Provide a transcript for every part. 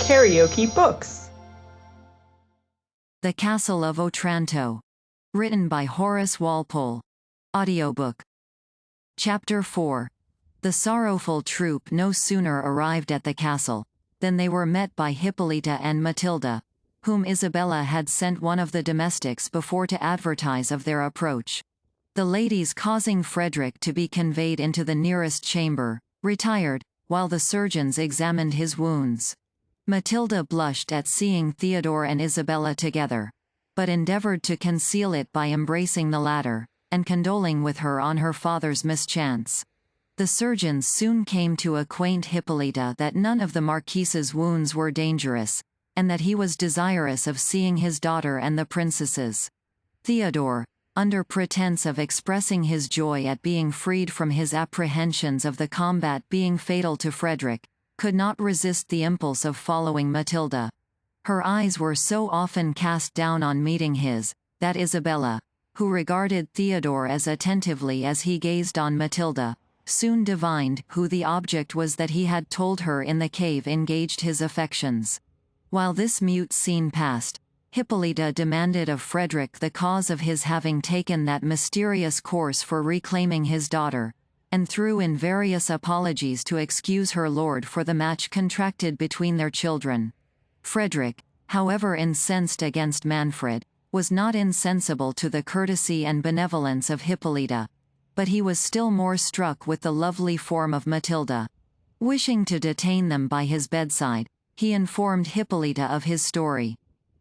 KaraokeBooks. The Castle of Otranto. Written by Horace Walpole. Audiobook. Chapter 4. The sorrowful troop no sooner arrived at the castle, than they were met by Hippolyta and Matilda, whom Isabella had sent one of the domestics before to advertise of their approach. The ladies, causing Frederick to be conveyed into the nearest chamber, retired, while the surgeons examined his wounds. Matilda blushed at seeing Theodore and Isabella together, but endeavored to conceal it by embracing the latter, and condoling with her on her father's mischance. The surgeons soon came to acquaint Hippolyta that none of the Marquise's wounds were dangerous, and that he was desirous of seeing his daughter and the princesses. Theodore, under pretense of expressing his joy at being freed from his apprehensions of the combat being fatal to Frederick, could not resist the impulse of following Matilda. Her eyes were so often cast down on meeting his, that Isabella, who regarded Theodore as attentively as he gazed on Matilda, soon divined who the object was that he had told her in the cave engaged his affections. While this mute scene passed, Hippolyta demanded of Frederick the cause of his having taken that mysterious course for reclaiming his daughter, and threw in various apologies to excuse her lord for the match contracted between their children. Frederick, however incensed against Manfred, was not insensible to the courtesy and benevolence of Hippolyta, but he was still more struck with the lovely form of Matilda. Wishing to detain them by his bedside, he informed Hippolyta of his story.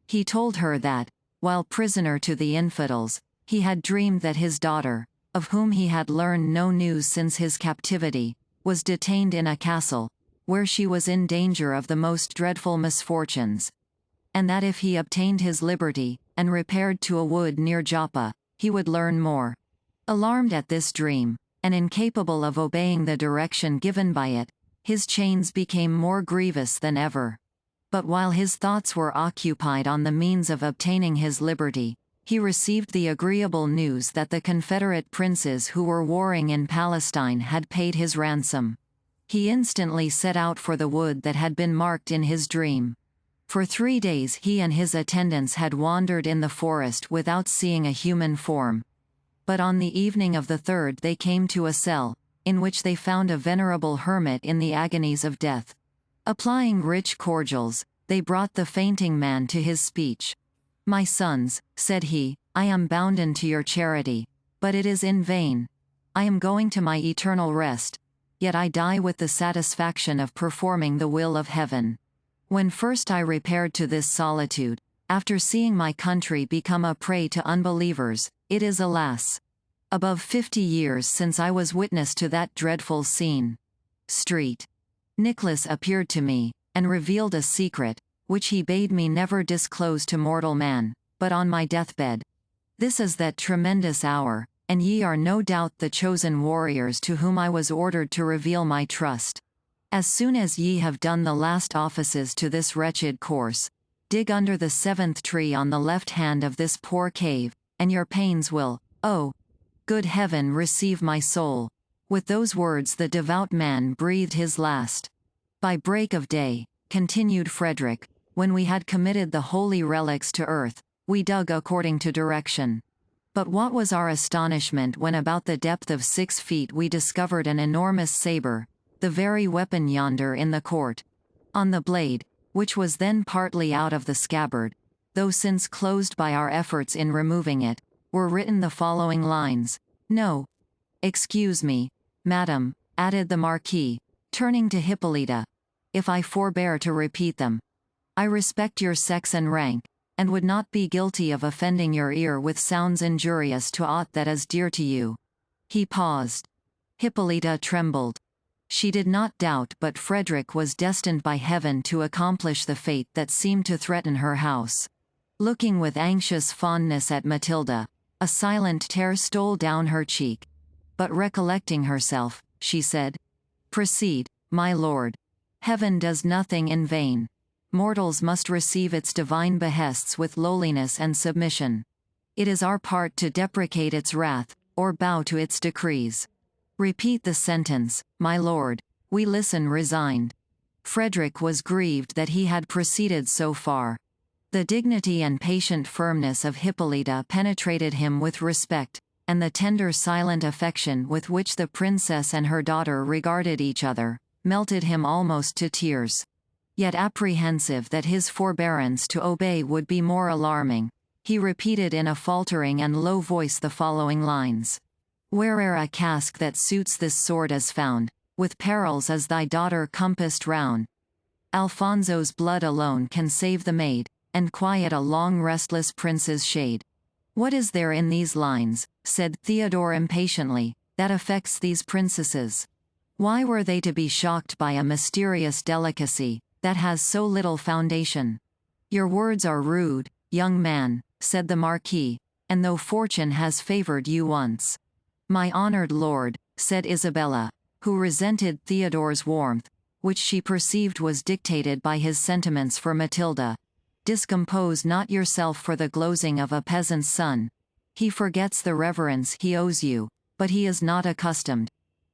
He told her that, while prisoner to the infidels, he had dreamed that his daughter, of whom he had learned no news since his captivity, was detained in a castle, where she was in danger of the most dreadful misfortunes, and that if he obtained his liberty, and repaired to a wood near Joppa, he would learn more. Alarmed at this dream, and incapable of obeying the direction given by it, his chains became more grievous than ever. But while his thoughts were occupied on the means of obtaining his liberty, he received the agreeable news that the Confederate princes who were warring in Palestine had paid his ransom. He instantly set out for the wood that had been marked in his dream. For 3 days he and his attendants had wandered in the forest without seeing a human form. But on the evening of the 3rd they came to a cell, in which they found a venerable hermit in the agonies of death. Applying rich cordials, they brought the fainting man to his speech. "My sons," said he, "I am bounden to your charity, but it is in vain. I am going to my eternal rest, yet I die with the satisfaction of performing the will of heaven. When first I repaired to this solitude, after seeing my country become a prey to unbelievers, it is, alas, above 50 years since I was witness to that dreadful scene. Street. Nicholas appeared to me, and revealed a secret, which he bade me never disclose to mortal man, but on my deathbed. This is that tremendous hour, and ye are no doubt the chosen warriors to whom I was ordered to reveal my trust. As soon as ye have done the last offices to this wretched corse, dig under the 7th tree on the left hand of this poor cave, and your pains will, oh, good heaven, receive my soul." With those words the devout man breathed his last. "By break of day," continued Frederick, "when we had committed the holy relics to earth, we dug according to direction. But what was our astonishment when about the depth of 6 feet we discovered an enormous saber, the very weapon yonder in the court. On the blade, which was then partly out of the scabbard, though since closed by our efforts in removing it, were written the following lines. No. Excuse me, madam," added the Marquis, turning to Hippolyta, "if I forbear to repeat them. I respect your sex and rank, and would not be guilty of offending your ear with sounds injurious to aught that is dear to you." He paused. Hippolyta trembled. She did not doubt but Frederick was destined by heaven to accomplish the fate that seemed to threaten her house. Looking with anxious fondness at Matilda, a silent tear stole down her cheek. But recollecting herself, she said, "Proceed, my lord. Heaven does nothing in vain. Mortals must receive its divine behests with lowliness and submission. It is our part to deprecate its wrath, or bow to its decrees. Repeat the sentence, my lord. We listen resigned." Frederick was grieved that he had proceeded so far. The dignity and patient firmness of Hippolyta penetrated him with respect, and the tender silent affection with which the princess and her daughter regarded each other, melted him almost to tears. Yet apprehensive that his forbearance to obey would be more alarming, he repeated in a faltering and low voice the following lines. Where'er a casque that suits this sword is found, with perils as thy daughter compassed round, Alfonso's blood alone can save the maid, and quiet a long restless prince's shade. What is there in these lines, said Theodore impatiently, that affects these princesses? Why were they to be shocked by a mysterious delicacy, that has so little foundation? Your words are rude, young man, said the Marquis, and though fortune has favored you once. My honored lord, said Isabella, who resented Theodore's warmth, which she perceived was dictated by his sentiments for Matilda. Discompose not yourself for the glozing of a peasant's son. He forgets the reverence he owes you, but he is not accustomed.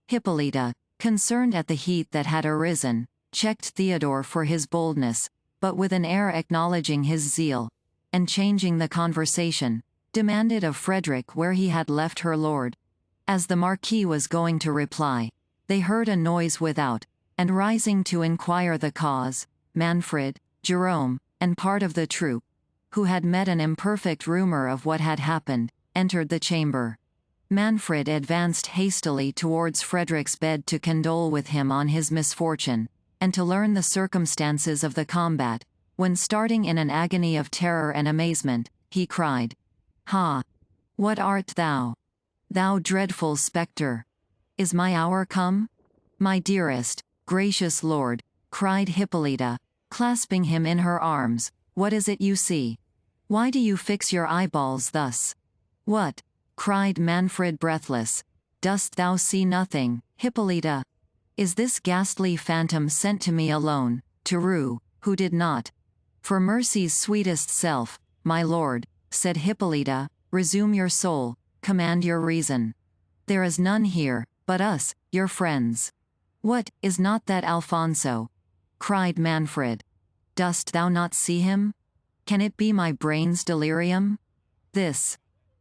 Hippolyta, concerned at the heat that had arisen, checked Theodore for his boldness, but with an air acknowledging his zeal, and changing the conversation, demanded of Frederick where he had left her lord. As the Marquis was going to reply, they heard a noise without, and rising to inquire the cause, Manfred, Jerome, and part of the troop, who had met an imperfect rumor of what had happened, entered the chamber. Manfred advanced hastily towards Frederick's bed to condole with him on his misfortune, and to learn the circumstances of the combat, when starting in an agony of terror and amazement, he cried, Ha! What art thou? Thou dreadful spectre! Is my hour come? My dearest, gracious lord, cried Hippolyta, clasping him in her arms, what is it you see? Why do you fix your eyeballs thus? What? Cried Manfred breathless. Dost thou see nothing, Hippolyta? Is this ghastly phantom sent to me alone, to rue, who did not? For mercy's sweetest self, my lord, said Hippolyta, resume your soul, command your reason. There is none here, but us, your friends. What, is not that Alfonso? Cried Manfred. Dost thou not see him? Can it be my brain's delirium? This.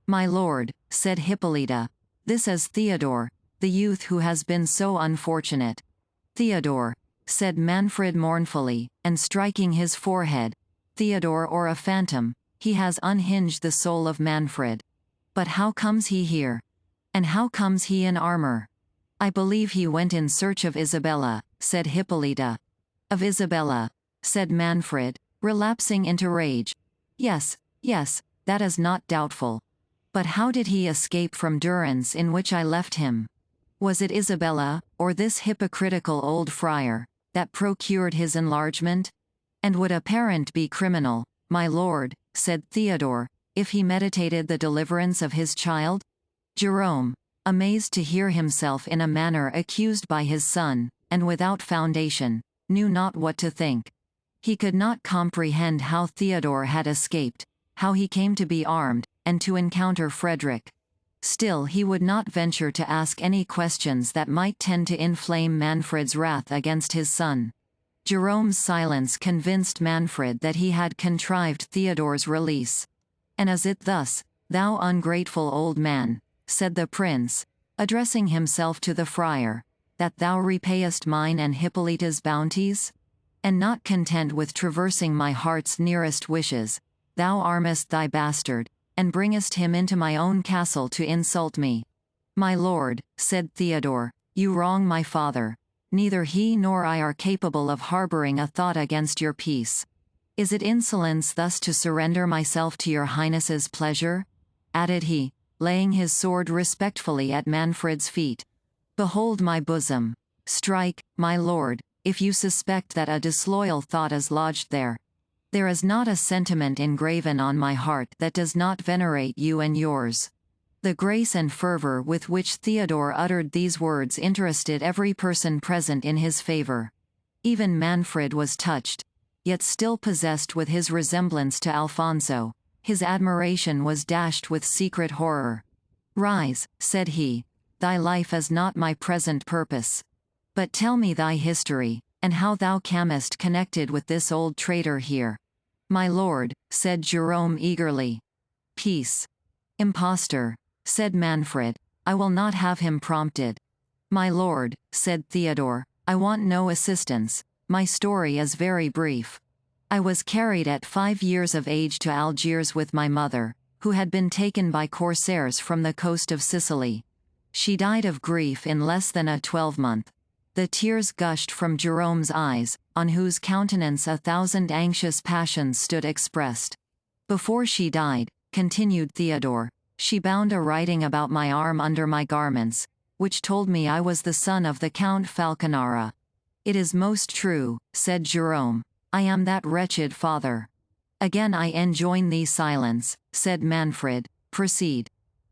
My lord, said Hippolyta, this is Theodore, the youth who has been so unfortunate. Theodore, said Manfred mournfully, and striking his forehead. Theodore or a phantom, he has unhinged the soul of Manfred. But how comes he here? And how comes he in armor? I believe he went in search of Isabella, said Hippolyta. Of Isabella, said Manfred, relapsing into rage. Yes, yes, that is not doubtful. But how did he escape from durance in which I left him? Was it Isabella, or this hypocritical old friar, that procured his enlargement? And would a parent be criminal, my lord, said Theodore, if he meditated the deliverance of his child? Jerome, amazed to hear himself in a manner accused by his son, and without foundation, knew not what to think. He could not comprehend how Theodore had escaped, how he came to be armed, and to encounter Frederick. Still he would not venture to ask any questions that might tend to inflame Manfred's wrath against his son. Jerome's silence convinced Manfred that he had contrived Theodore's release. And is it thus, thou ungrateful old man, said the prince, addressing himself to the friar, that thou repayest mine and Hippolyta's bounties? And not content with traversing my heart's nearest wishes, thou armest thy bastard, and bringest him into my own castle to insult me. My lord, said Theodore, you wrong my father. Neither he nor I are capable of harboring a thought against your peace. Is it insolence thus to surrender myself to your highness's pleasure? Added he, laying his sword respectfully at Manfred's feet. Behold my bosom. Strike, my lord, if you suspect that a disloyal thought is lodged there. There is not a sentiment engraven on my heart that does not venerate you and yours. The grace and fervor with which Theodore uttered these words interested every person present in his favor. Even Manfred was touched, yet still possessed with his resemblance to Alfonso. His admiration was dashed with secret horror. Rise, said he, thy life is not my present purpose. But tell me thy history, And how thou camest connected with this old traitor here. My lord, said Jerome eagerly. Peace. Impostor, said Manfred, I will not have him prompted. My lord, said Theodore, I want no assistance, my story is very brief. I was carried at 5 years of age to Algiers with my mother, who had been taken by corsairs from the coast of Sicily. She died of grief in less than a 12-month. The tears gushed from Jerome's eyes, on whose countenance 1,000 anxious passions stood expressed. Before she died, continued Theodore, she bound a writing about my arm under my garments, which told me I was the son of the Count Falconara. It is most true, said Jerome, I am that wretched father. Again I enjoin thee silence, said Manfred, proceed.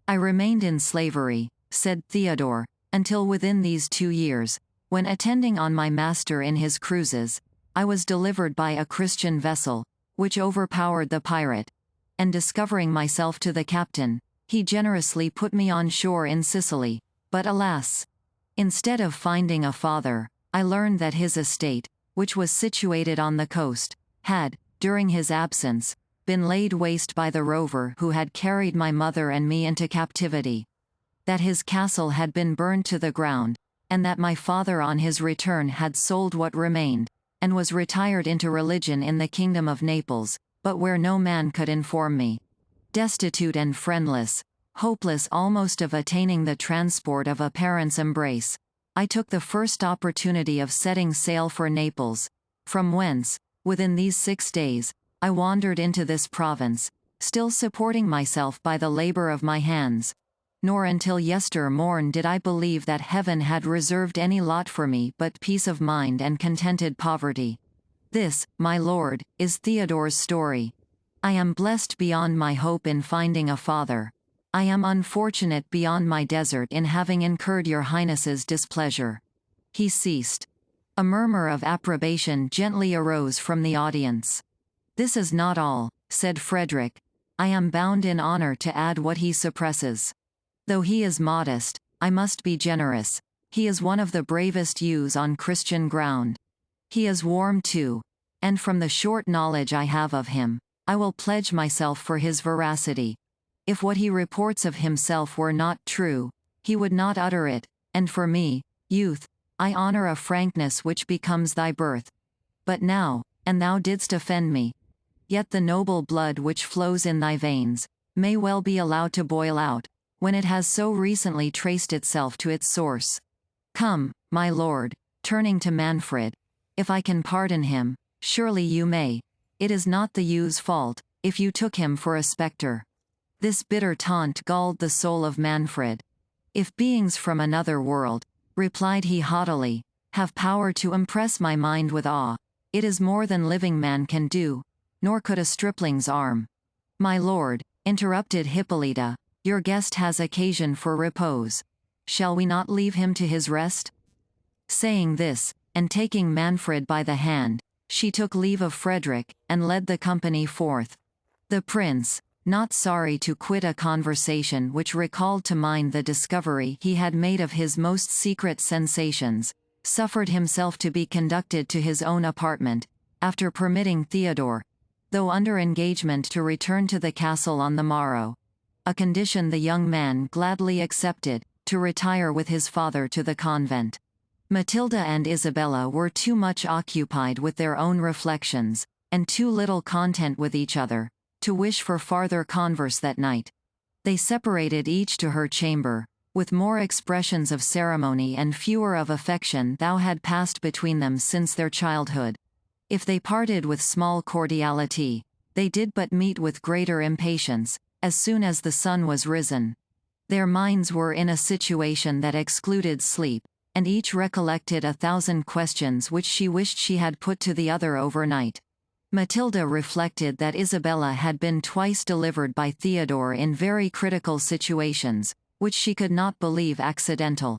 I remained in slavery, said Theodore, until within these 2 years, when attending on my master in his cruises, I was delivered by a Christian vessel, which overpowered the pirate, and discovering myself to the captain, he generously put me on shore in Sicily, but alas! Instead of finding a father, I learned that his estate, which was situated on the coast, had, during his absence, been laid waste by the rover who had carried my mother and me into captivity. That his castle had been burned to the ground, and that my father on his return had sold what remained, and was retired into religion in the kingdom of Naples, but where no man could inform me. Destitute and friendless, hopeless almost of attaining the transport of a parent's embrace, I took the first opportunity of setting sail for Naples, from whence, within these 6 days, I wandered into this province, still supporting myself by the labor of my hands. Nor until yester morn did I believe that heaven had reserved any lot for me but peace of mind and contented poverty. This, my lord, is Theodore's story. I am blessed beyond my hope in finding a father. I am unfortunate beyond my desert in having incurred your highness's displeasure. He ceased. A murmur of approbation gently arose from the audience. This is not all, said Frederick. I am bound in honor to add what he suppresses. Though he is modest, I must be generous. He is one of the bravest youths on Christian ground. He is warm too, and from the short knowledge I have of him, I will pledge myself for his veracity. If what he reports of himself were not true, he would not utter it, and for me, youth, I honor a frankness which becomes thy birth. But now, and thou didst offend me. Yet the noble blood which flows in thy veins, may well be allowed to boil out, when it has so recently traced itself to its source. Come, my lord, turning to Manfred, if I can pardon him, surely you may. It is not the youth's fault, if you took him for a spectre. This bitter taunt galled the soul of Manfred. If beings from another world, replied he haughtily, have power to impress my mind with awe, it is more than living man can do, nor could a stripling's arm. My lord, interrupted Hippolyta, your guest has occasion for repose. Shall we not leave him to his rest? Saying this, and taking Manfred by the hand, she took leave of Frederick, and led the company forth. The prince, not sorry to quit a conversation which recalled to mind the discovery he had made of his most secret sensations, suffered himself to be conducted to his own apartment, after permitting Theodore, though under engagement to return to the castle on the morrow, a condition the young man gladly accepted, to retire with his father to the convent. Matilda and Isabella were too much occupied with their own reflections, and too little content with each other, to wish for farther converse that night. They separated each to her chamber, with more expressions of ceremony and fewer of affection thou had passed between them since their childhood. If they parted with small cordiality, they did but meet with greater impatience, as soon as the sun was risen. Their minds were in a situation that excluded sleep, and each recollected 1,000 questions which she wished she had put to the other overnight. Matilda reflected that Isabella had been twice delivered by Theodore in very critical situations, which she could not believe accidental.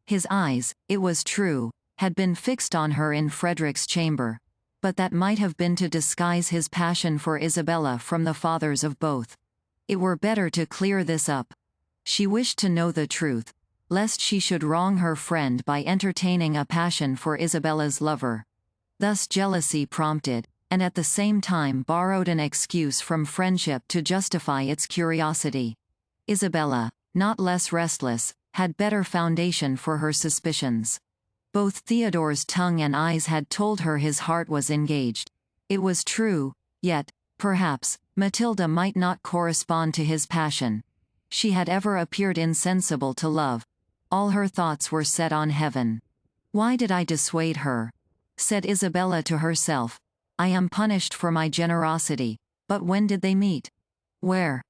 His eyes, it was true, had been fixed on her in Frederick's chamber, but that might have been to disguise his passion for Isabella from the fathers of both. It were better to clear this up. She wished to know the truth, lest she should wrong her friend by entertaining a passion for Isabella's lover. Thus jealousy prompted, and at the same time borrowed an excuse from friendship to justify its curiosity. Isabella, not less restless, had better foundation for her suspicions. Both Theodore's tongue and eyes had told her his heart was engaged. It was true, yet, perhaps, Matilda might not correspond to his passion. She had ever appeared insensible to love. All her thoughts were set on heaven. "Why did I dissuade her?" said Isabella to herself. "I am punished for my generosity. But when did they meet? Where?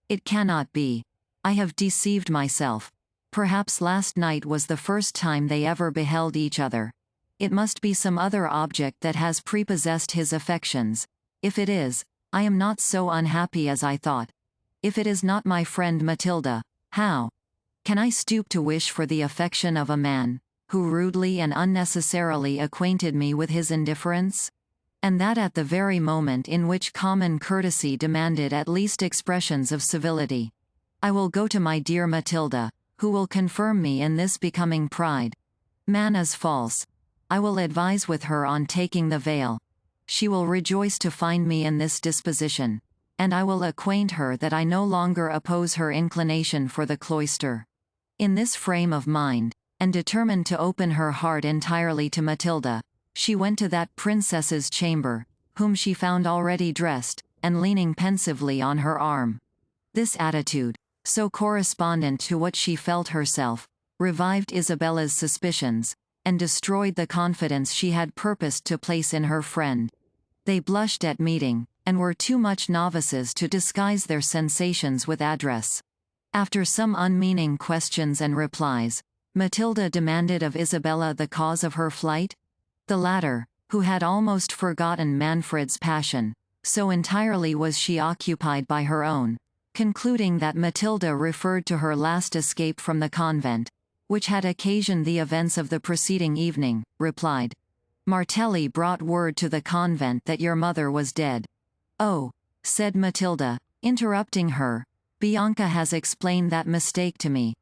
It cannot be. I have deceived myself. Perhaps last night was the first time they ever beheld each other. It must be some other object that has prepossessed his affections. If it is, I am not so unhappy as I thought. If it is not my friend Matilda, how can I stoop to wish for the affection of a man who rudely and unnecessarily acquainted me with his indifference? And that at the very moment in which common courtesy demanded at least expressions of civility. I will go to my dear Matilda, who will confirm me in this becoming pride. Man is false. I will advise with her on taking the veil. She will rejoice to find me in this disposition, and I will acquaint her that I no longer oppose her inclination for the cloister." In this frame of mind, and determined to open her heart entirely to Matilda, she went to that princess's chamber, whom she found already dressed, and leaning pensively on her arm. This attitude, so correspondent to what she felt herself, revived Isabella's suspicions, and destroyed the confidence she had purposed to place in her friend. They blushed at meeting, and were too much novices to disguise their sensations with address. After some unmeaning questions and replies, Matilda demanded of Isabella the cause of her flight. The latter, who had almost forgotten Manfred's passion, so entirely was she occupied by her own, concluding that Matilda referred to her last escape from the convent, which had occasioned the events of the preceding evening, replied, "Martelli brought word to the convent that your mother was dead." "Oh," said Matilda, interrupting her, "Bianca has explained that mistake to me.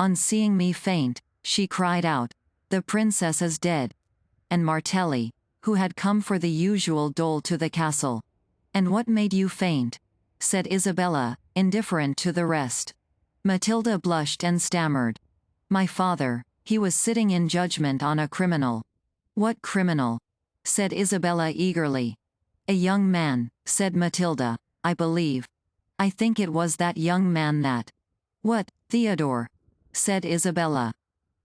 On seeing me faint, she cried out, 'The princess is dead.'" And Martelli, who had come for the usual dole to the castle. "And what made you faint?" said Isabella, indifferent to the rest. Matilda blushed and stammered. "My father, he was sitting in judgment on a criminal." "What criminal?" said Isabella eagerly. "A young man," said Matilda, "I believe. I think it was that young man that—" "What, Theodore?" said Isabella.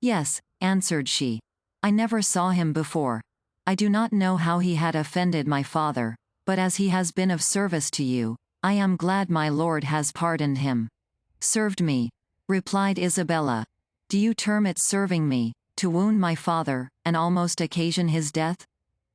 "Yes," answered she. "I never saw him before. I do not know how he had offended my father, but as he has been of service to you, I am glad my lord has pardoned him." "Served me," replied Isabella. "Do you term it serving me, to wound my father, and almost occasion his death?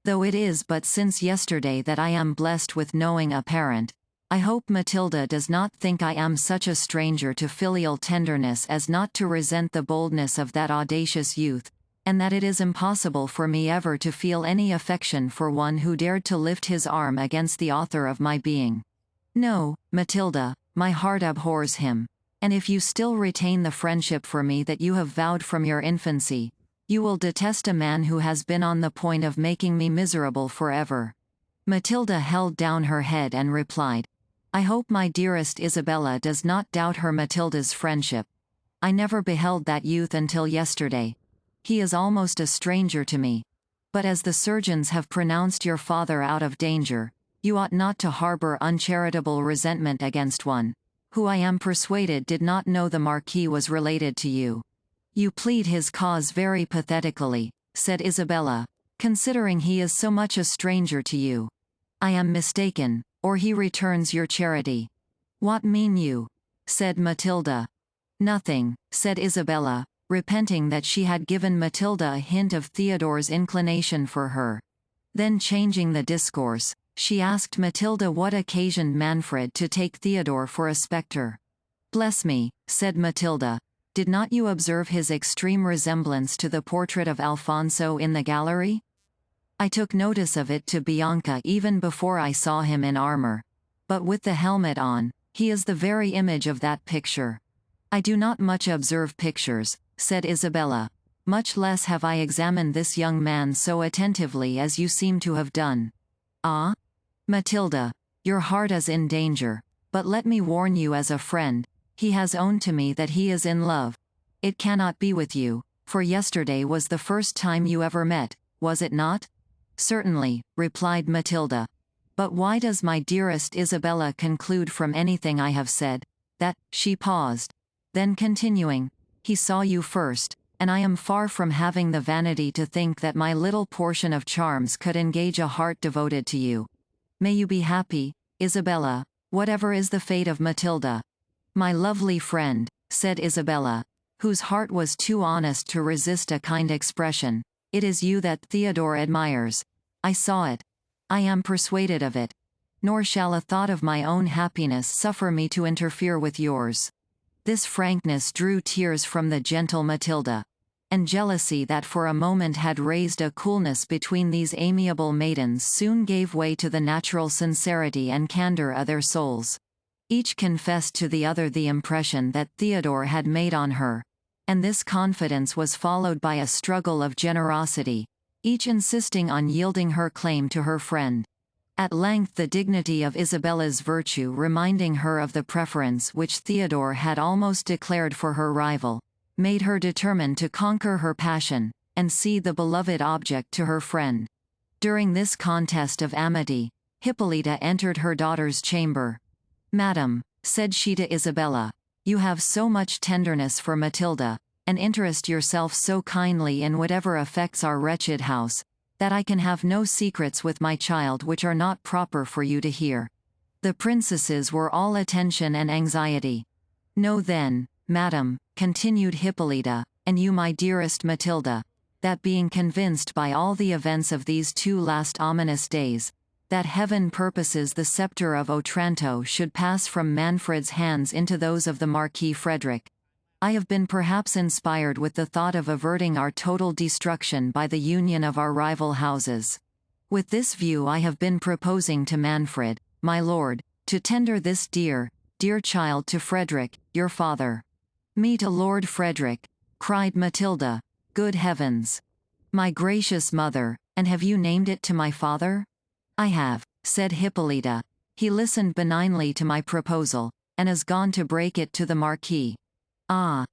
Though it is but since yesterday that I am blessed with knowing a parent, I hope Matilda does not think I am such a stranger to filial tenderness as not to resent the boldness of that audacious youth, and that it is impossible for me ever to feel any affection for one who dared to lift his arm against the author of my being. No, Matilda, my heart abhors him, and if you still retain the friendship for me that you have vowed from your infancy, you will detest a man who has been on the point of making me miserable forever." Matilda held down her head and replied, "I hope my dearest Isabella does not doubt her Matilda's friendship. I never beheld that youth until yesterday. He is almost a stranger to me. But as the surgeons have pronounced your father out of danger, you ought not to harbor uncharitable resentment against one, who I am persuaded did not know the Marquis was related to you." "You plead his cause very pathetically," said Isabella, "considering he is so much a stranger to you. I am mistaken, or he returns your charity." "What mean you?" said Matilda. "Nothing," said Isabella, repenting that she had given Matilda a hint of Theodore's inclination for her. Then changing the discourse, she asked Matilda what occasioned Manfred to take Theodore for a spectre. "Bless me," said Matilda, "did not you observe his extreme resemblance to the portrait of Alfonso in the gallery? I took notice of it to Bianca even before I saw him in armor. But with the helmet on, he is the very image of that picture." "I do not much observe pictures," said Isabella. much less have I examined this young man so attentively as you seem to have done. Ah? Matilda, your heart is in danger, but let me warn you as a friend, he has owned to me that he is in love. It cannot be with you, for yesterday was the first time you ever met, was it not? Certainly, replied Matilda. But why does my dearest Isabella conclude from anything I have said, that, she paused. Then continuing, he saw you first, and I am far from having the vanity to think that my little portion of charms could engage a heart devoted to you. May you be happy, Isabella, whatever is the fate of Matilda. My lovely friend, said Isabella, whose heart was too honest to resist a kind expression, it is you that Theodore admires. I saw it. I am persuaded of it. Nor shall a thought of my own happiness suffer me to interfere with yours. This frankness drew tears from the gentle Matilda. And jealousy that for a moment had raised a coolness between these amiable maidens soon gave way to the natural sincerity and candor of their souls. Each confessed to the other the impression that Theodore had made on her. And this confidence was followed by a struggle of generosity, each insisting on yielding her claim to her friend. At length the dignity of Isabella's virtue reminding her of the preference which Theodore had almost declared for her rival, made her determined to conquer her passion, and cede the beloved object to her friend. During this contest of amity, Hippolyta entered her daughter's chamber. Madam, said she to Isabella, you have so much tenderness for Matilda, and interest yourself so kindly in whatever affects our wretched house, that I can have no secrets with my child which are not proper for you to hear. The princesses were all attention and anxiety. Know then, madam, continued Hippolyta, and you my dearest Matilda, that being convinced by all the events of these 2 last ominous days, that heaven purposes the scepter of Otranto should pass from Manfred's hands into those of the Marquis Frederick, I have been perhaps inspired with the thought of averting our total destruction by the union of our rival houses. With this view I have been proposing to Manfred, my lord, to tender this dear, dear child to Frederick, your father. Me to Lord Frederick, cried Matilda, good heavens! My gracious mother, and have you named it to my father? I have, said Hippolyta. He listened benignly to my proposal, and is gone to break it to the Marquis. Ah!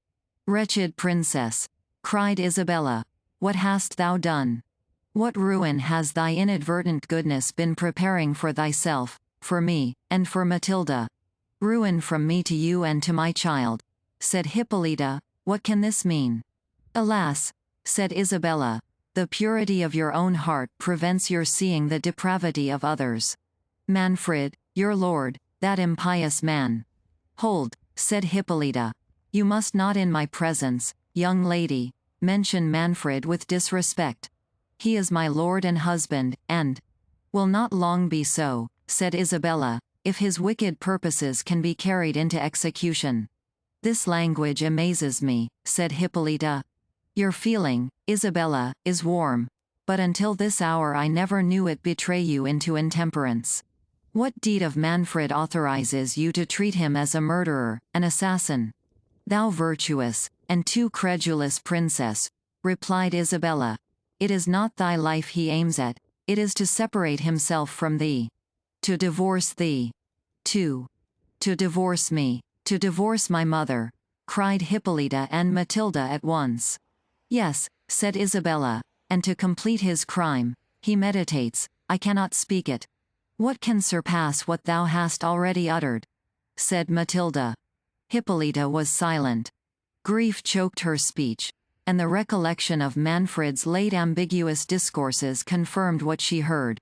Wretched princess! Cried Isabella. What hast thou done? What ruin has thy inadvertent goodness been preparing for thyself, for me, and for Matilda? Ruin from me to you and to my child, said Hippolyta. What can this mean? Alas, said Isabella, the purity of your own heart prevents your seeing the depravity of others. Manfred, your lord, that impious man. Hold, said Hippolyta. You must not in my presence, young lady, mention Manfred with disrespect. He is my lord and husband, and will not long be so, said Isabella, if his wicked purposes can be carried into execution. This language amazes me, said Hippolyta. Your feeling, Isabella, is warm, but until this hour I never knew it betray you into intemperance. What deed of Manfred authorizes you to treat him as a murderer, an assassin? Thou virtuous, and too credulous princess, replied Isabella, it is not thy life he aims at, it is to separate himself from thee. To divorce thee. To divorce me, to divorce my mother, cried Hippolyta and Matilda at once. Yes, said Isabella, and to complete his crime, he meditates, I cannot speak it. What can surpass what thou hast already uttered? Said Matilda. Hippolyta was silent. Grief choked her speech, and the recollection of Manfred's late ambiguous discourses confirmed what she heard.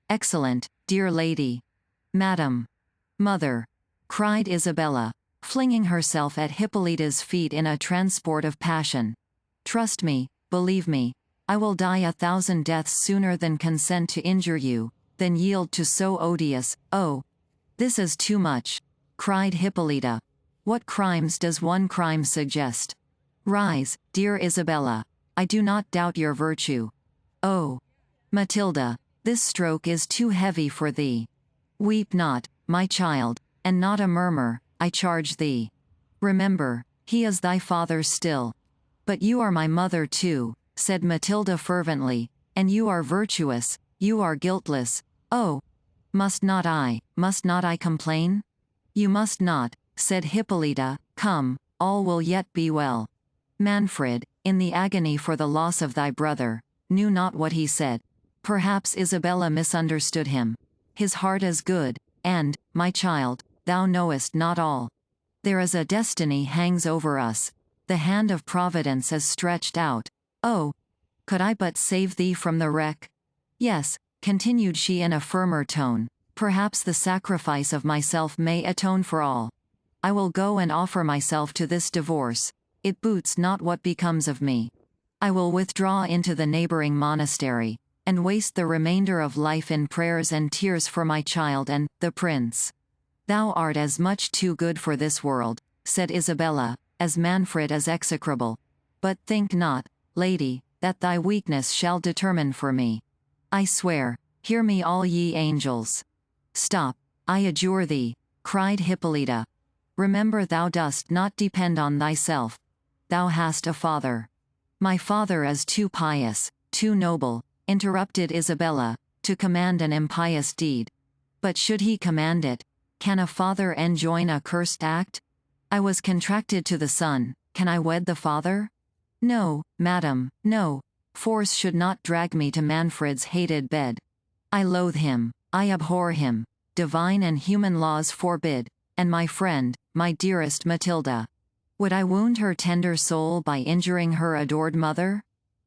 Excellent, dear lady. Madam. Mother. Cried Isabella, flinging herself at Hippolyta's feet in a transport of passion. Trust me, believe me, I will die 1,000 deaths sooner than consent to injure you, than yield to so odious, oh! This is too much, cried Hippolyta. What crimes does one crime suggest? Rise, dear Isabella, I do not doubt your virtue. Oh! Matilda, this stroke is too heavy for thee. Weep not, my child, and not a murmur, I charge thee. Remember, he is thy father still. But you are my mother too, said Matilda fervently, and you are virtuous, you are guiltless. Oh! Must not I complain? You must not, said Hippolyta. Come, all will yet be well. Manfred, in the agony for the loss of thy brother, knew not what he said. Perhaps Isabella misunderstood him. His heart is good, and, my child, thou knowest not all. There is a destiny hangs over us. The hand of Providence is stretched out. Oh! Could I but save thee from the wreck? Yes, continued she in a firmer tone, perhaps the sacrifice of myself may atone for all. I will go and offer myself to this divorce. It boots not what becomes of me. I will withdraw into the neighboring monastery, and waste the remainder of life in prayers and tears for my child and the prince. Thou art as much too good for this world, said Isabella, as Manfred is execrable. But think not, lady, that thy weakness shall determine for me. I swear, hear me all ye angels. Stop, I adjure thee, cried Hippolyta. Remember thou dost not depend on thyself. Thou hast a father. My father is too pious, too noble, interrupted Isabella, to command an impious deed. But should he command it, can a father enjoin a cursed act? I was contracted to the son, can I wed the father? No, madam, no. Force should not drag me to Manfred's hated bed. I loathe him, I abhor him. Divine and human laws forbid. And my friend, my dearest Matilda. Would I wound her tender soul by injuring her adored mother?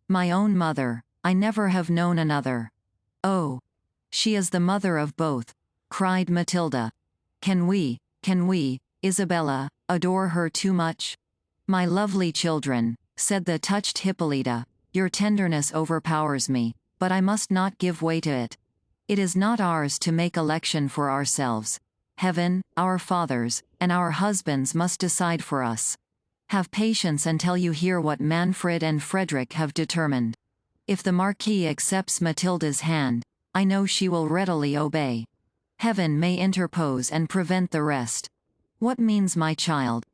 My own mother, I never have known another. Oh! She is the mother of both, cried Matilda. Can we, Isabella, adore her too much? My lovely children, said the touched Hippolyta, your tenderness overpowers me, but I must not give way to it. It is not ours to make election for ourselves. Heaven, our fathers, and our husbands must decide for us. Have patience until you hear what Manfred and Frederick have determined. If the Marquis accepts Matilda's hand, I know she will readily obey. Heaven may interpose and prevent the rest. What means my child?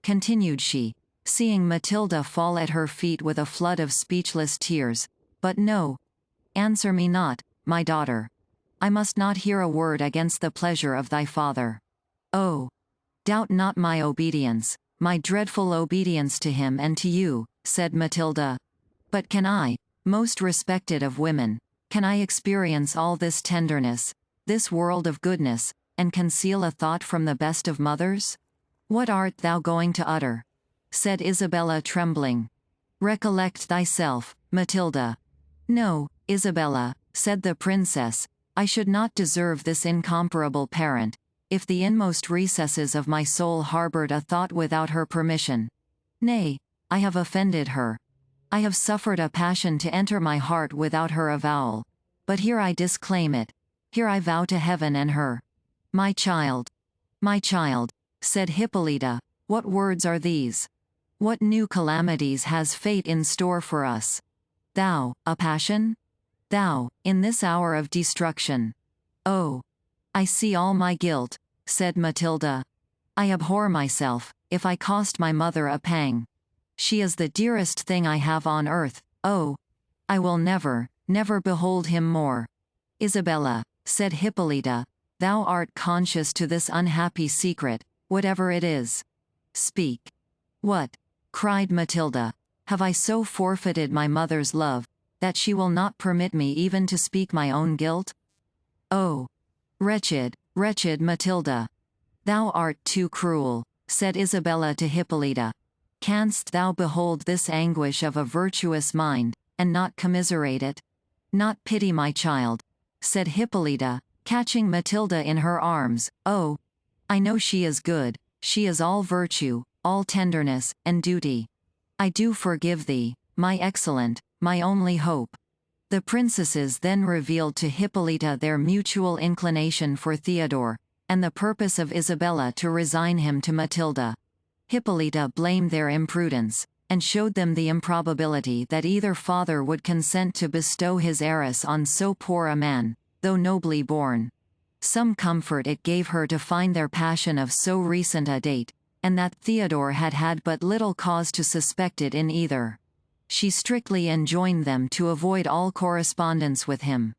Continued she, seeing Matilda fall at her feet with a flood of speechless tears. But no. Answer me not, my daughter. I must not hear a word against the pleasure of thy father. Oh! Doubt not my obedience, my dreadful obedience to him and to you, said Matilda. But can I, most respected of women, can I experience all this tenderness, this world of goodness, and conceal a thought from the best of mothers? What art thou going to utter? Said Isabella trembling. Recollect thyself, Matilda. No, Isabella, said the princess, I should not deserve this incomparable parent, if the inmost recesses of my soul harbored a thought without her permission. Nay, I have offended her. I have suffered a passion to enter my heart without her avowal. But here I disclaim it. Here I vow to heaven and her. My child, said Hippolyta, what words are these? What new calamities has fate in store for us? Thou, a passion? Thou, in this hour of destruction. Oh! I see all my guilt, said Matilda. I abhor myself, if I cost my mother a pang. She is the dearest thing I have on earth. Oh! I will never, never behold him more. Isabella, said Hippolyta, thou art conscious to this unhappy secret, whatever it is. Speak. What? Cried Matilda. Have I so forfeited my mother's love, that she will not permit me even to speak my own guilt? Oh! Wretched, wretched Matilda! Thou art too cruel, said Isabella to Hippolyta. Canst thou behold this anguish of a virtuous mind, and not commiserate it? Not pity my child, said Hippolyta, catching Matilda in her arms. Oh! I know she is good, she is all virtue, all tenderness, and duty. I do forgive thee, my excellent, my only hope. The princesses then revealed to Hippolyta their mutual inclination for Theodore, and the purpose of Isabella to resign him to Matilda. Hippolyta blamed their imprudence, and showed them the improbability that either father would consent to bestow his heiress on so poor a man, though nobly born. Some comfort it gave her to find their passion of so recent a date, and that Theodore had had but little cause to suspect it in either. She strictly enjoined them to avoid all correspondence with him.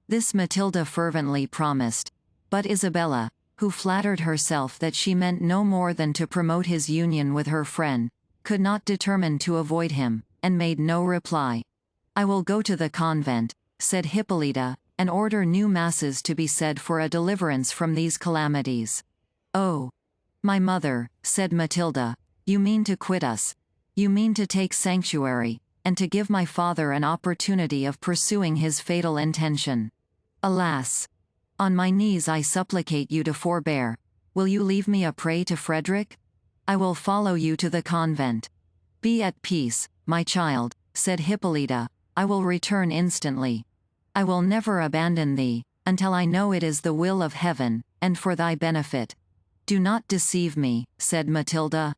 This Matilda fervently promised, but Isabella, who flattered herself that she meant no more than to promote his union with her friend, could not determine to avoid him, and made no reply. "I will go to the convent," said Hippolyta, "and order new masses to be said for a deliverance from these calamities." "Oh, my mother," said Matilda, "you mean to quit us. You mean to take sanctuary, and to give my father an opportunity of pursuing his fatal intention. Alas! On my knees I supplicate you to forbear. Will you leave me a prey to Frederick? I will follow you to the convent." "Be at peace, my child," said Hippolyta, "I will return instantly. I will never abandon thee, until I know it is the will of heaven, and for thy benefit." "Do not deceive me," said Matilda.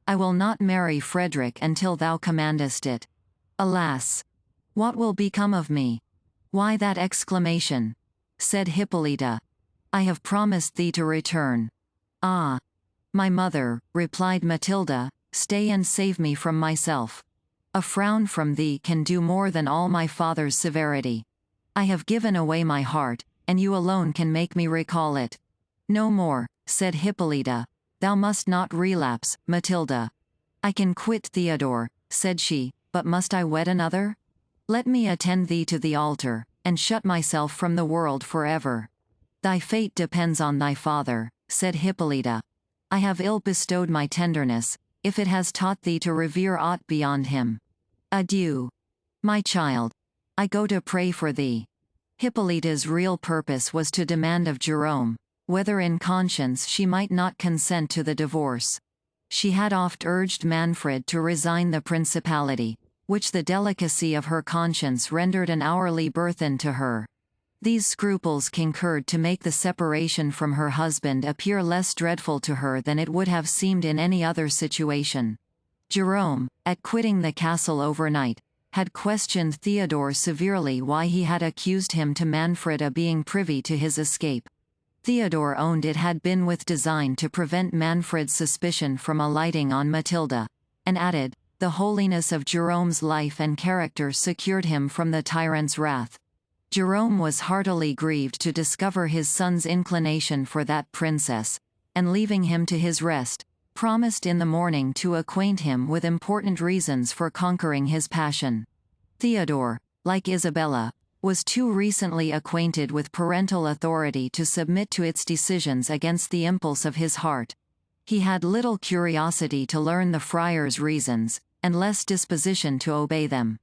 "I will not marry Frederick until thou commandest it." "Alas! What will become of me?" "Why that exclamation?" said Hippolyta. "I have promised thee to return." "Ah! My mother," replied Matilda, "stay and save me from myself. A frown from thee can do more than all my father's severity. I have given away my heart, and you alone can make me recall it." "No more," said Hippolyta. "Thou must not relapse, Matilda." "I can quit Theodore," said she, "but must I wed another? Let me attend thee to the altar, and shut myself from the world forever." "Thy fate depends on thy father," said Hippolyta. "I have ill bestowed my tenderness, if it has taught thee to revere aught beyond him. Adieu, my child. I go to pray for thee." Hippolyta's real purpose was to demand of Jerome, whether in conscience she might not consent to the divorce. She had oft urged Manfred to resign the principality, which the delicacy of her conscience rendered an hourly burthen to her. These scruples concurred to make the separation from her husband appear less dreadful to her than it would have seemed in any other situation. Jerome, at quitting the castle overnight, had questioned Theodore severely why he had accused him to Manfred of being privy to his escape. Theodore owned it had been with design to prevent Manfred's suspicion from alighting on Matilda, and added, "The holiness of Jerome's life and character secured him from the tyrant's wrath." Jerome was heartily grieved to discover his son's inclination for that princess, and leaving him to his rest, promised in the morning to acquaint him with important reasons for conquering his passion. Theodore, like Isabella, was too recently acquainted with parental authority to submit to its decisions against the impulse of his heart. He had little curiosity to learn the friar's reasons, and less disposition to obey them.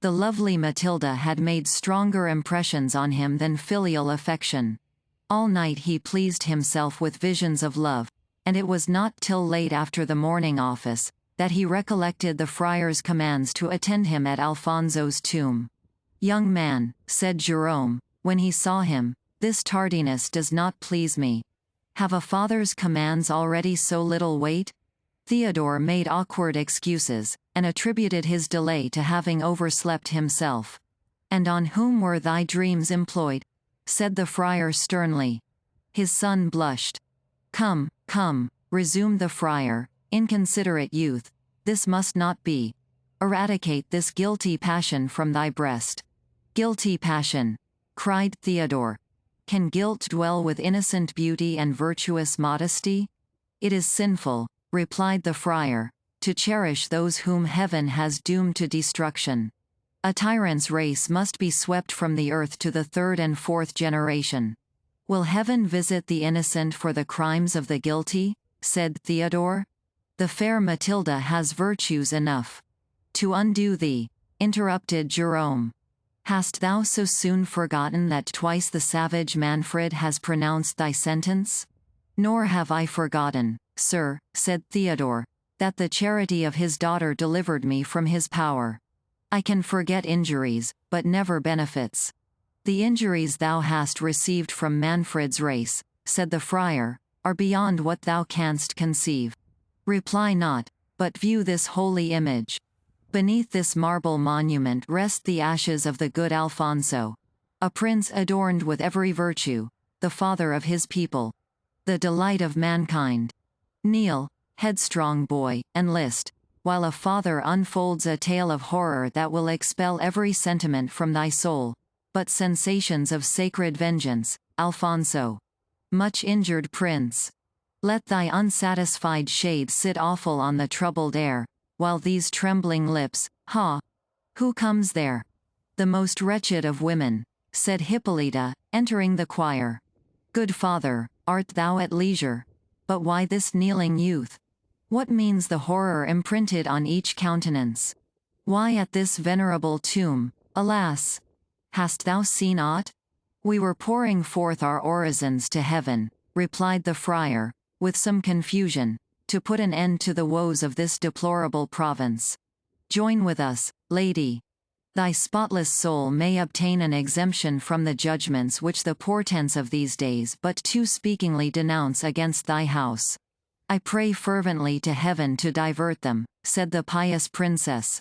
The lovely Matilda had made stronger impressions on him than filial affection. All night he pleased himself with visions of love, and it was not till late after the morning office, that he recollected the friar's commands to attend him at Alfonso's tomb. "Young man," said Jerome, when he saw him, "this tardiness does not please me. Have a father's commands already so little weight?" Theodore made awkward excuses, and attributed his delay to having overslept himself. "And on whom were thy dreams employed?" said the friar sternly. His son blushed. "Come, come," resumed the friar, "inconsiderate youth, this must not be. Eradicate this guilty passion from thy breast." "Guilty passion!" cried Theodore. "Can guilt dwell with innocent beauty and virtuous modesty?" "It is sinful," replied the friar, "to cherish those whom heaven has doomed to destruction. A tyrant's race must be swept from the earth to the third and fourth generation." "Will heaven visit the innocent for the crimes of the guilty?" said Theodore. "The fair Matilda has virtues enough." "To undo thee," interrupted Jerome. "Hast thou so soon forgotten that twice the savage Manfred has pronounced thy sentence?" "Nor have I forgotten, sir," said Theodore, "that the charity of his daughter delivered me from his power. I can forget injuries, but never benefits." "The injuries thou hast received from Manfred's race," said the friar, "are beyond what thou canst conceive. Reply not, but view this holy image. Beneath this marble monument rest the ashes of the good Alfonso, a prince adorned with every virtue, the father of his people, the delight of mankind. Kneel, headstrong boy, enlist, while a father unfolds a tale of horror that will expel every sentiment from thy soul, but sensations of sacred vengeance, Alfonso. Much injured prince. Let thy unsatisfied shade sit awful on the troubled air, while these trembling lips, ha! Who comes there? The most wretched of women, said Hippolyta, entering the choir. Good father, art thou at leisure? But why this kneeling youth? What means the horror imprinted on each countenance? Why at this venerable tomb, alas? Hast thou seen aught? We were pouring forth our orisons to heaven, replied the friar, with some confusion, to put an end to the woes of this deplorable province. Join with us, lady. Thy spotless soul may obtain an exemption from the judgments which the portents of these days but too speakingly denounce against thy house. I pray fervently to heaven to divert them, said the pious princess.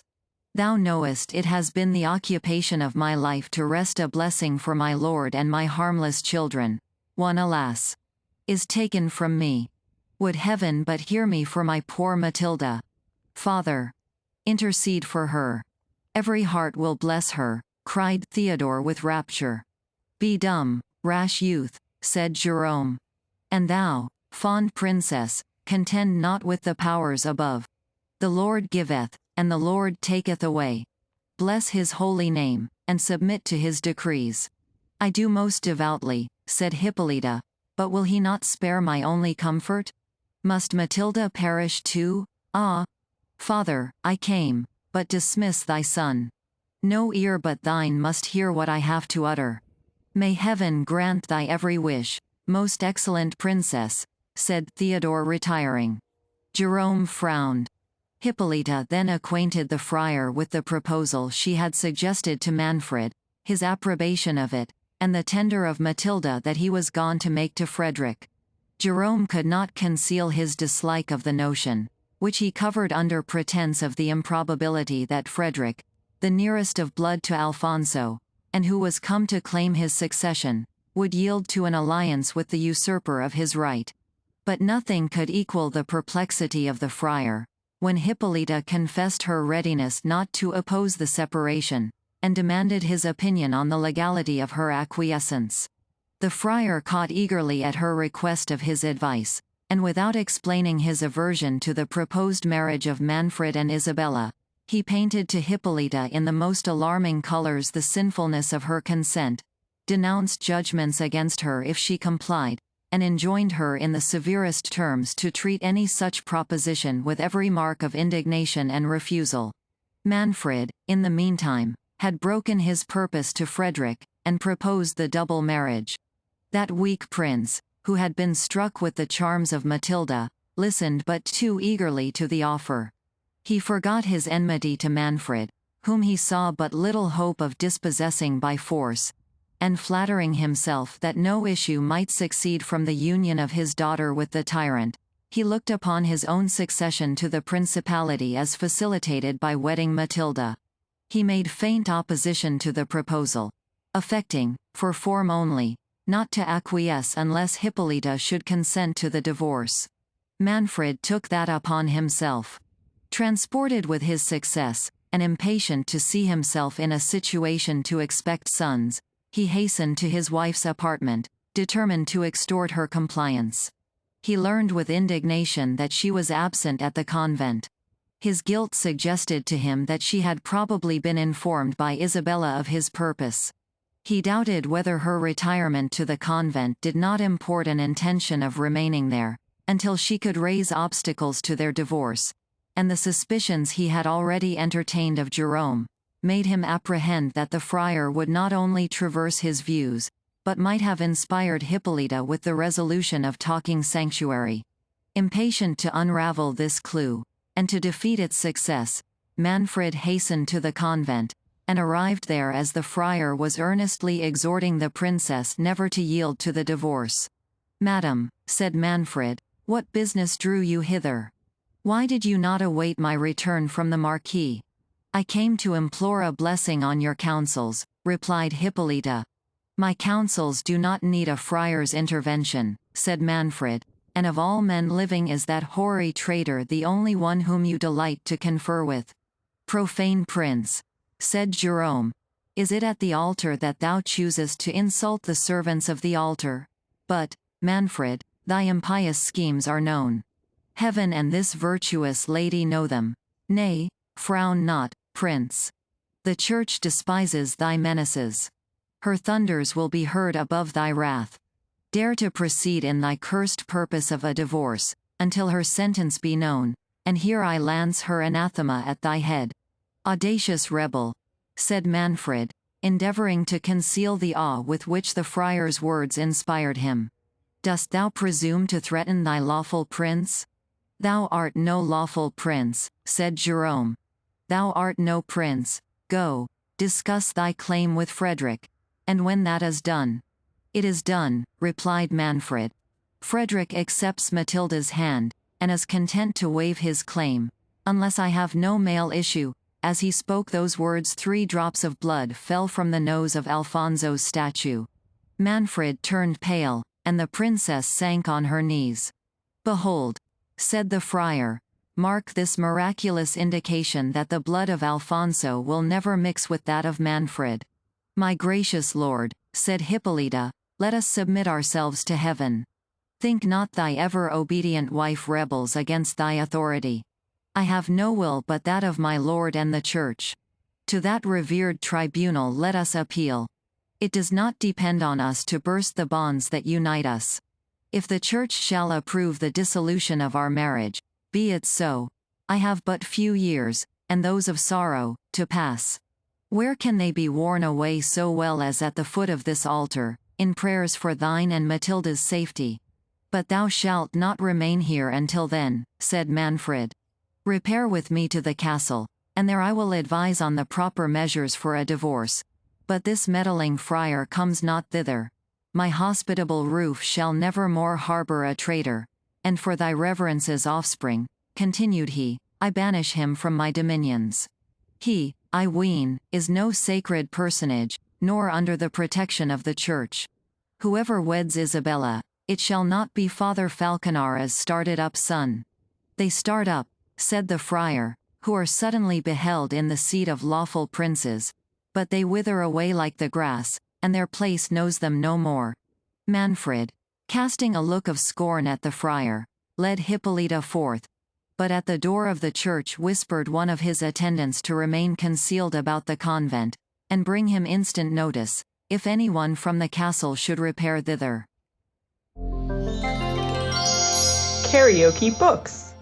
Thou knowest it has been the occupation of my life to wrest a blessing for my lord and my harmless children. One, alas, is taken from me. Would heaven but hear me for my poor Matilda. Father, intercede for her. Every heart will bless her, cried Theodore with rapture. Be dumb, rash youth, said Jerome. And thou, fond princess, contend not with the powers above. The Lord giveth, and the Lord taketh away. Bless his holy name, and submit to his decrees. I do most devoutly, said Hippolyta, but will he not spare my only comfort? Must Matilda perish too? Ah! Father, I came, but dismiss thy son. No ear but thine must hear what I have to utter. May heaven grant thy every wish, most excellent princess, said Theodore retiring. Jerome frowned. Hippolyta then acquainted the friar with the proposal she had suggested to Manfred, his approbation of it, and the tender of Matilda that he was gone to make to Frederick. Jerome could not conceal his dislike of the notion, which he covered under pretense of the improbability that Frederick, the nearest of blood to Alfonso, and who was come to claim his succession, would yield to an alliance with the usurper of his right. But nothing could equal the perplexity of the friar, when Hippolyta confessed her readiness not to oppose the separation, and demanded his opinion on the legality of her acquiescence. The friar caught eagerly at her request of his advice, and without explaining his aversion to the proposed marriage of Manfred and Isabella, he painted to Hippolyta in the most alarming colors the sinfulness of her consent, denounced judgments against her if she complied, and enjoined her in the severest terms to treat any such proposition with every mark of indignation and refusal. Manfred, in the meantime, had broken his purpose to Frederick, and proposed the double marriage. That weak prince, who had been struck with the charms of Matilda, listened but too eagerly to the offer. He forgot his enmity to Manfred, whom he saw but little hope of dispossessing by force, and flattering himself that no issue might succeed from the union of his daughter with the tyrant, he looked upon his own succession to the principality as facilitated by wedding Matilda. He made faint opposition to the proposal, affecting, for form only, not to acquiesce unless Hippolyta should consent to the divorce. Manfred took that upon himself. Transported with his success, and impatient to see himself in a situation to expect sons, he hastened to his wife's apartment, determined to extort her compliance. He learned with indignation that she was absent at the convent. His guilt suggested to him that she had probably been informed by Isabella of his purpose. He doubted whether her retirement to the convent did not import an intention of remaining there, until she could raise obstacles to their divorce, and the suspicions he had already entertained of Jerome made him apprehend that the friar would not only traverse his views, but might have inspired Hippolyta with the resolution of talking sanctuary. Impatient to unravel this clue, and to defeat its success, Manfred hastened to the convent, and arrived there as the friar was earnestly exhorting the princess never to yield to the divorce. "Madam," said Manfred, "what business drew you hither? Why did you not await my return from the marquis?" "I came to implore a blessing on your counsels," replied Hippolyta. "My counsels do not need a friar's intervention," said Manfred, and of all men living is that hoary traitor the only one whom you delight to confer with. Profane prince, said Jerome, is it at the altar that thou choosest to insult the servants of the altar? But, Manfred, thy impious schemes are known. Heaven and this virtuous lady know them. Nay, frown not, prince. The church despises thy menaces. Her thunders will be heard above thy wrath. Dare to proceed in thy cursed purpose of a divorce, until her sentence be known, and here I lance her anathema at thy head. Audacious rebel, said Manfred, endeavoring to conceal the awe with which the friar's words inspired him. Dost thou presume to threaten thy lawful prince? Thou art no lawful prince, said Jerome. Thou art no prince. Go, discuss thy claim with Frederick. And when that is done. It is done, replied Manfred. Frederick accepts Matilda's hand, and is content to waive his claim, unless I have no male issue. As he spoke those words 3 drops of blood fell from the nose of Alfonso's statue. Manfred turned pale, and the princess sank on her knees. Behold, said the friar, mark this miraculous indication that the blood of Alfonso will never mix with that of Manfred. My gracious lord, said Hippolyta, let us submit ourselves to heaven. Think not thy ever-obedient wife rebels against thy authority. I have no will but that of my lord and the church. To that revered tribunal let us appeal. It does not depend on us to burst the bonds that unite us. If the church shall approve the dissolution of our marriage, be it so. I have but few years, and those of sorrow, to pass. Where can they be worn away so well as at the foot of this altar, in prayers for thine and Matilda's safety? But thou shalt not remain here until then, said Manfred. Repair with me to the castle, and there I will advise on the proper measures for a divorce. But this meddling friar comes not thither. My hospitable roof shall never more harbor a traitor, and for thy reverence's offspring, continued he, I banish him from my dominions. He, I ween, is no sacred personage, nor under the protection of the church. Whoever weds Isabella, it shall not be Father Falconara's started-up son. They start up, said the friar, who are suddenly beheld in the seat of lawful princes, but they wither away like the grass, and their place knows them no more. Manfred, casting a look of scorn at the friar, led Hippolyta forth, but at the door of the church whispered one of his attendants to remain concealed about the convent, and bring him instant notice, if anyone from the castle should repair thither. KaraokeBooks.